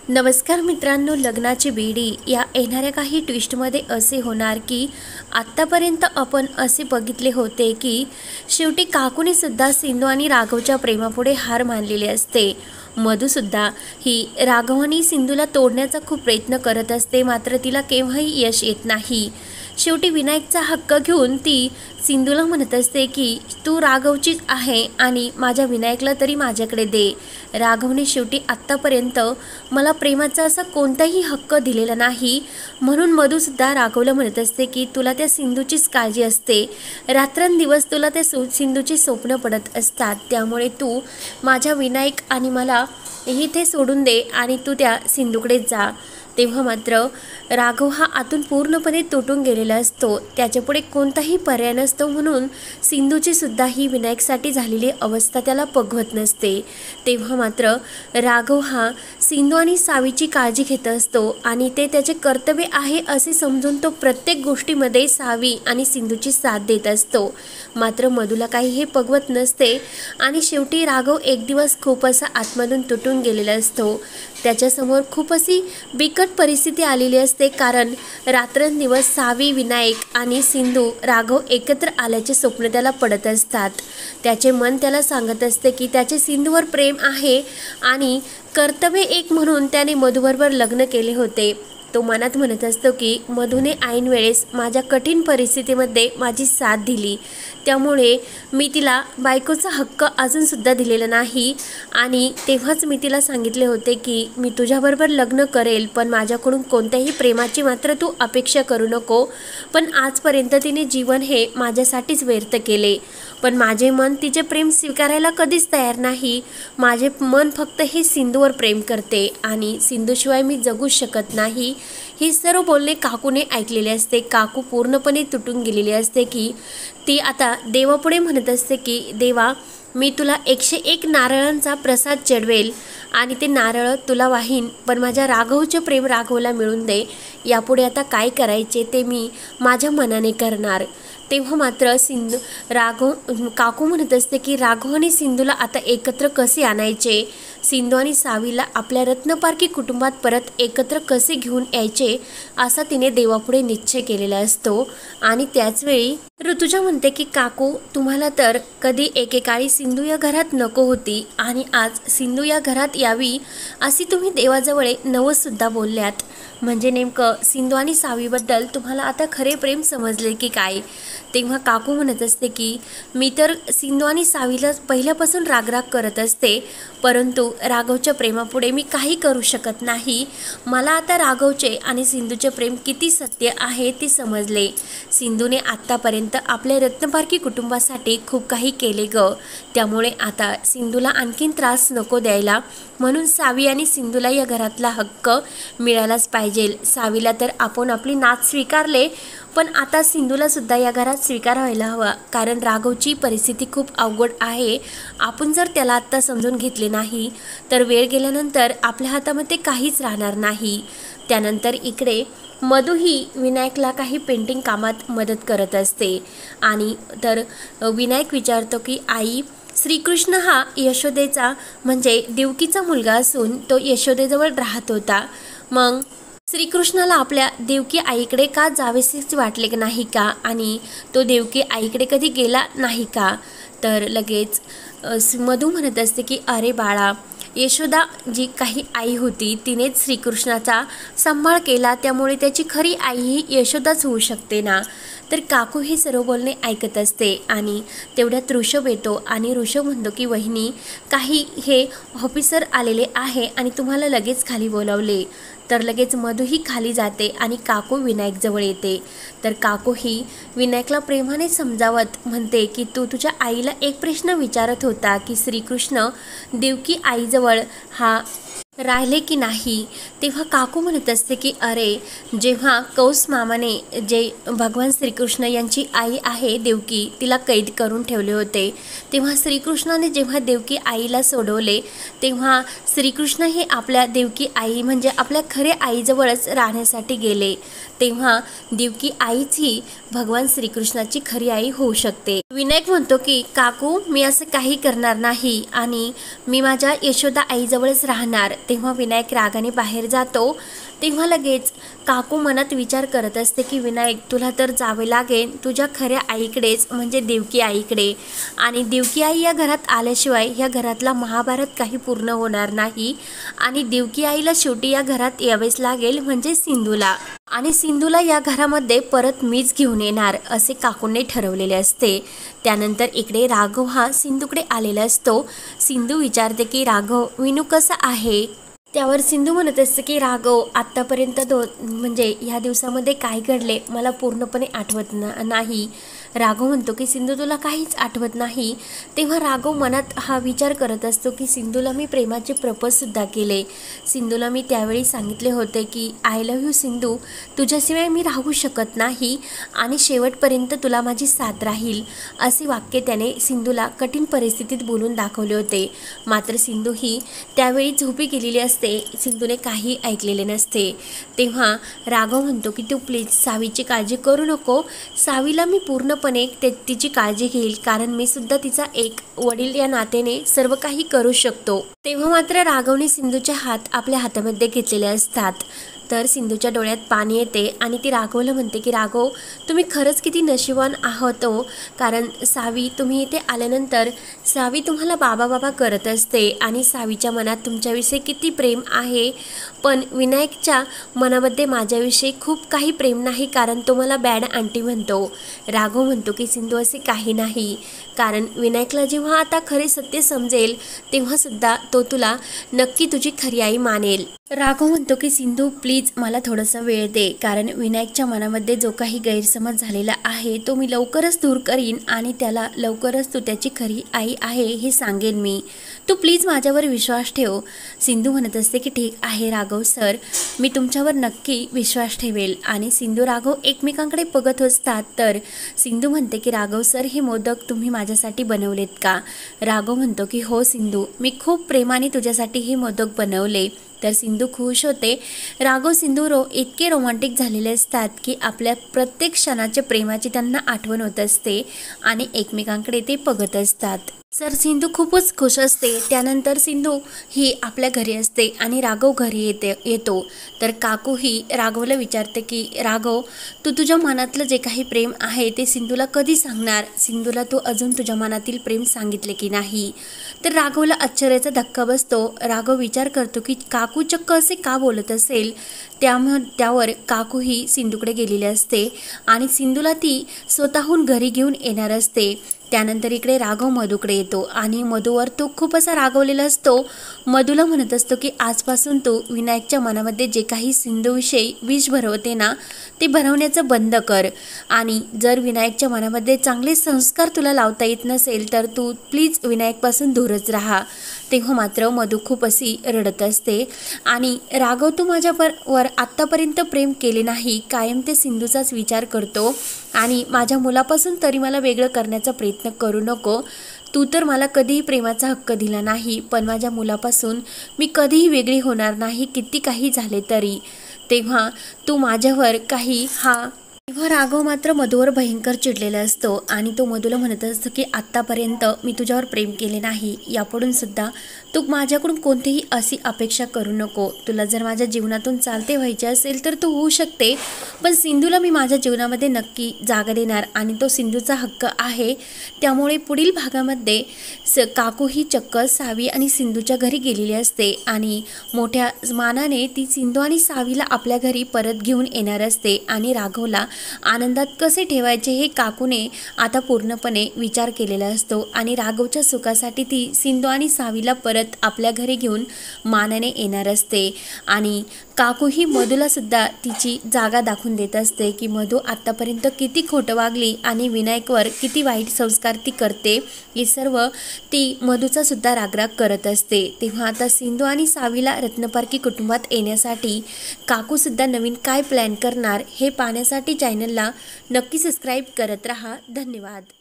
नमस्कार मित्रांनो, लग्नाची बेडी या येणाऱ्या काही ट्विस्टमध्ये असे होणार की आत्तापर्यंत आपण असे बघितले होते की शेवटी काकूने सुद्धा सिंधू आणि राघवच्या प्रेमापुढे हार मानलेले असते। मधुसुद्धा ही राघव आणि सिंधूला तोडण्याचा खूप प्रयत्न करत असते, मात्र तिला केव्हाही यश येत नाही। शेवटी विनायकचा हक्क घेऊन ती सिंधूला म्हणत असते की तू राघवचीच आहे आणि माझ्या विनायकला तरी माझ्याकडे दे। राघवने शेवटी आत्तापर्यंत मला प्रेमाचा असा कोणताही हक्क दिलेला नाही, म्हणून मधुसुद्धा राघवला म्हणत असते की तुला त्या सिंधूचीच काळजी असते, रात्रंदिवस तुला त्या सिंधूची स्वप्न पडत असतात, त्यामुळे तू माझ्या विनायक आणि मला इथे सोडून दे आणि तू त्या सिंधूकडे जा। तेव्हा मात्र राघव हा आतून पूर्णपणे तुटून गेलेला असतो, त्याच्यापुढे कोणताही पर्याय नसतो, म्हणून सिंधूची सुद्धा ही विनायकसाठी झालेली अवस्था त्याला पगवत नसते। तेव्हा मात्र राघव हा सिंधू आणि सावीची काळजी घेत असतो आणि ते त्याचे कर्तव्य आहे असे समजून तो प्रत्येक गोष्टीमध्ये सावी आणि सिंधूची साथ देत असतो। मात्र मधूला काही हे पगवत नसते आणि शेवटी राघव एक दिवस खूप असा आतमधून तुटून गेलेला असतो। त्याच्यासमोर खूप अशी बिकट परिस्थिती आलेली असते, कारण रात्रंदिवस सावी, विनायक आणि सिंधू राघव एकत्र आल्याचे स्वप्न त्याला पडत असतात। त्याचे मन त्याला सांगत असते की त्याचे सिंधूवर प्रेम आहे आणि कर्तव्य एक म्हणून त्याने मधुबरोबर लग्न केले होते। तो मनात म्हणत असतो की मधूने ऐन वेळेस माझ्या कठीण परिस्थितीमध्ये माझी साथ दिली, त्यामुळे मी तिला बायकोचा हक्क अजूनसुद्धा दिलेला नाही आणि तेव्हाच मी तिला सांगितले होते की मी तुझ्याबरोबर लग्न करेल, पण माझ्याकडून कोणत्याही प्रेमाची मात्र तू अपेक्षा करू नको। पण आजपर्यंत तिने जीवन हे माझ्यासाठीच व्यर्थ केले, पण माझे मन तिचे प्रेम स्वीकारायला कधीच तयार नाही। माझे मन फक्त हे सिंधूवर प्रेम करते आणि सिंधूशिवाय मी जगू शकत नाही। हे सर्व बोलणे काकूने ऐकलेले असते। काकू पूर्णपणे तुटून गेलेली असते की ती आता देवापुढे म्हणत असते की देवा, मी तुला 101 नारळांचा प्रसाद चढवेल आणि ते नारळ तुला वाहीन, पण माझ्या राघवचे प्रेम राघवला मिळून दे। यापुढे आता काय करायचे ते मी माझ्या मनाने करणार। तेव्हा मात्र राघव काकू म्हणत असते की राघव आणि सिंधूला आता एकत्र कसे आणायचे, सिंधू आणि सावीला आपल्या रत्नपारखी कुटुंबात परत एकत्र कसे घेऊन यायचे असा तिने देवापुढे निश्चय केलेला असतो। आणि त्याचवेळी ऋतुजा म्हणते की काकू, तुम्हाला तर कधी एकेकाळी सिंधू या घरात नको होती आणि आज सिंधू या घरात यावी अशी तुम्ही देवाजवळ नवससुद्धा बोलल्यात, म्हणजे नेमकं सिंधू आणि सावीबद्दल तुम्हाला आता खरे प्रेम समजले की काय। तेव्हा काकू म्हणत असते की मी तर सिंधू आणि सावीला पहिल्यापासून रागराग करत असते, परंतु राघवच्या प्रेमापुढे मी काही करू शकत नाही। मला आता राघवचे आणि सिंधूचे प्रेम किती सत्य आहे ते समजले। सिंधूने आत्तापर्यंत आपल्या रत्नपारखी कुटुंबासाठी खूप काही केले ग, त्यामुळे आता सिंधूला आणखीन त्रास नको द्यायला, म्हणून सावी आणि सिंधूला या घरातला हक्क मिळालाच पाहिजे। सावीला तर आपण आपली नात स्वीकारले, पण आता सिंधूला सुद्धा या घरात स्वीकार व्हायला हवा, कारण राघवची परिस्थिती खूप अवघड आहे। आपण जर त्याला आत्ता समजून घेतले नाही तर वेळ गेल्यानंतर आपल्या हातामध्ये काहीच राहणार नाही। त्यानंतर इकडे मधु ही विनायकला काही पेंटिंग कामात मदत करत असते आणि तर विनायक विचारतो की आई, श्रीकृष्ण हा यशोदेचा म्हणजे देवकीचा मुलगा असून तो यशोदेजवळ राहत होता, मग श्रीकृष्णाला आपल्या देवकी आईकडे का जावेसेच वाटले नाही का आणि तो देवकी आईकडे कधी गेला नाही का। तर लगेच मधु म्हणत असते की अरे बाळा, यशोदा जी काही आई होती तिनेच श्रीकृष्णाचा सांभाळ केला, त्यामुळे त्याची खरी आई ही यशोदाच होऊ शकते ना। तर काकू हे सर्व बोलणे ऐकत असते आणि तेवढ्यात ऋषभ येतो आणि ऋषभ म्हणतो की वहिनी, काही हे ऑफिसर आलेले आहे आणि तुम्हाला लगेच खाली बोलावले। तर लगेच मधु ही खाली जाते आणि काकू विनायकजवळ येते। तर काकू ही विनायकला प्रेमाने समजावत म्हणते की तू तुझ्या आईला एक प्रश्न विचारत होता की श्रीकृष्ण देवकी आईजवळ हा राहिले की नाही। तेव्हा काकू म्हणत असते की अरे, जेव्हा कौस मामाने जे भगवान श्रीकृष्ण यांची आई आहे देवकी तिला कैद करून ठेवले होते, तेव्हा श्रीकृष्णाने जेव्हा देवकी आईला सोडवले तेव्हा श्रीकृष्ण हे आपल्या देवकी आई म्हणजे आपल्या खरे आईजवळच राहण्यासाठी गेले, तेव्हा देवकी आईच ही भगवान श्रीकृष्णाची खरी आई होऊ शकते। विनायक म्हणतो की काकू, मी असं काही करणार नाही आणि मी माझ्या यशोदा आईजवळच राहणार। तेव्हा विनायक रागाने बाहेर जातो। तेव्हा लगेच काकू मनात विचार करत असते की विनायक, तुला तर जावे लागेल तुझ्या खऱ्या आईकडेच, म्हणजे देवकी आईकडे। आणि देवकी आई या घरात आल्याशिवाय या घरातला महाभारत काही पूर्ण होणार नाही आणि देवकी आईला शेवटी या घरात यावेच लागेल, म्हणजे सिंधूला। आणि सिंधूला या घरामध्ये परत मीच घेऊन येणार असे काकूंनी ठरवलेले असते। त्यानंतर इकडे राघव हा सिंधूकडे आलेला असतो। सिंधू विचारते की राघव, विनू कसा आहे? त्यावर सिंधू म्हणत असते की राघव, आत्तापर्यंत म्हणजे ह्या दिवसामध्ये काय घडले मला पूर्णपणे आठवत नाही। राघव म्हणतो की सिंधू, तुला काहीच आठवत नाही? तेव्हा राघव मनात हा विचार करत असतो की सिंधूला मी प्रेमाचे प्रपोजसुद्धा केले। सिंधूला मी त्यावेळी सांगितले होते की आय लव्ह यू सिंधू, तुझ्याशिवाय मी राहू शकत नाही आणि शेवटपर्यंत तुला माझी साथ राहील, असे वाक्य त्याने सिंधूला कठीण परिस्थितीत बोलून दाखवले होते। मात्र सिंधू ही त्यावेळी झोपी गेलेली असते, सिंधूने काही ऐकलेले नसते। तेव्हा राघव म्हणतो की तू प्लीज सावीची काळजी करू नको, सावीला मी पूर्णपणे तिची काळजी घेईल, कारण मी सुद्धा तिचा एक वडील या नात्याने सर्व काही करू शकतो। तेव्हा मात्र राघवने सिंधूचे हात आपल्या हातामध्ये घेतलेले असतात। तर सिंधूच्या डोळ्यात पाणी येते आणि ती राघवला म्हणते की राघव, तुम्ही खरंच किती नशिबवान आहात हो, कारण सावी, तुम्ही इथे आल्यानंतर सावी तुम्हाला बाबा बाबा करत असते आणि सावीच्या मनात तुमच्याविषयी किती प्रेम आहे, पण विनायकच्या मनामध्ये माझ्याविषयी खूप काही प्रेम नाही, कारण तो मला बॅड आंटी म्हणतो। राघव म्हणतो की सिंधू, असे काही नाही, कारण विनायकला जेव्हा आता खरे सत्य समजेल तेव्हा सुद्धा तो तुला नक्की तुझी खरी आई मानेल। राघव म्हणतो की सिंधू प्लीज मला थोडासा वेळ दे, कारण विनायकच्या मनामध्ये जो काही गैरसमज झालेला आहे तो मी लवकरच दूर करीन आणि त्याला लवकरच तू त्याची खरी आई आहे हे सांगेन मी, तू प्लीज माझ्यावर विश्वास ठेव। सिंधू म्हणत असते की ठीक आहे राघव सर, मी तुमच्यावर नक्की विश्वास ठेवेल। आणि सिंधू राघव एकमेकांकडे बघत असतात। तर सिंधू म्हणते की राघव सर, हे मोदक तुम्ही माझ्यासाठी बनवलेत का? राघव म्हणतो की हो सिंधू, मी खूप प्रेमाने तुझ्यासाठी हे मोदक बनवले। तर सिंधू खुश होते। राघव सिंधू इतके रोमॅन्टिक झालेले असतात की आपल्या प्रत्येक क्षणाच्या प्रेमाची त्यांना आठवण होत असते आणि एकमेकांकडे ते बघत असतात। सर सिंधू खूपच खुश असते। त्यानंतर सिंधू ही आपल्या घरी असते आणि राघव घरी येतो। तर काकू ही राघवला विचारते की राघव, तू तुझ्या मनातलं जे काही प्रेम आहे ते सिंधूला कधी सांगणार? सिंधूला तू अजून तुझ्या मनातील प्रेम सांगितले की नाही? तर राघवला आश्चर्याचा धक्का बसतो। राघव विचार करतो की काकू चक्क असे का बोलत असेल। त्यावर काकू ही सिंधूकडे गेलेली असते आणि सिंधूला ती स्वतःहून घरी घेऊन येणार असते। त्यानंतर इकडे राघव मधूकडे येतो आणि मधूवर तो खूप असा रागवलेला असतो। मधूला म्हणत असतो की आजपासून तू विनायकच्या मनामध्ये जे काही सिंधूविषयी विष भरवते ना, ते भरवण्याचं बंद कर, आणि जर विनायकच्या मनामध्ये चांगले संस्कार तुला लावता येत नसेल तर तू प्लीज विनायकपासून दूरच राहा। तेव्हा मात्र मधू खूप अशी रडत असते आणि राघव, तू माझ्यावर आत्तापर्यंत प्रेम केले नाही, कायम ते सिंधूचाच विचार करतो आणि माझ्या मुलापासून तरी मला वेगळं करण्याचा प्रयत्न करू नको। तू तर मला कधीही प्रेमाचा हक्क दिला नाही, पण माझ्या मुलापासून मी कधीही वेगळी होणार नाही, किती काही झाले तरी। तेव्हा तू माझ्यावर तेव्हा राघव मात्र मधूवर भयंकर चिडलेला असतो आणि तो मधूला म्हणत असतो की आत्तापर्यंत मी तुझ्यावर प्रेम केले नाही, यापुढून सुद्धा तू माझ्याकडून कोणतीही अशी अपेक्षा करू नको। तुला जर माझ्या जीवनातून चालते व्हायचे असेल तर तू होऊ शकते, पण सिंधूला मी माझ्या जीवनामध्ये नक्की जागा देणार आणि तो सिंधूचा हक्क आहे। त्यामुळे पुढील भागामध्ये काकू ही चक्क सावी आणि सिंधूच्या घरी गेलेली असते आणि मोठ्या मानाने ती सिंधू आणि सावीला आपल्या घरी परत घेऊन येणार असते आणि राघवला आनंदात कसे ठेवायचे हे काकूने आता पूर्णपणे विचार केलेला असतो आणि राघवच्या सुखासाठी ती सिंधू आणि सावीला परत आपल्या घरी घेऊन मानाने येणार असते। आणि काकू ही मधूला सुद्धा तिची जागा दाखवून देत असते की मधू आत्तापर्यंत किती खोटं वागली आणि विनायकवर किती वाईट संस्कार ती करते, हे सर्व ती मधूचा सुद्धा रागराग करत असते। तेव्हा आता सिंधू आणि सावीला रत्नपारखी कुटुंबात येण्यासाठी काकू सुद्धा नवीन काय प्लॅन करणार हे पाहण्यासाठी चॅनलला नक्की सबस्क्राईब करत राहा। धन्यवाद।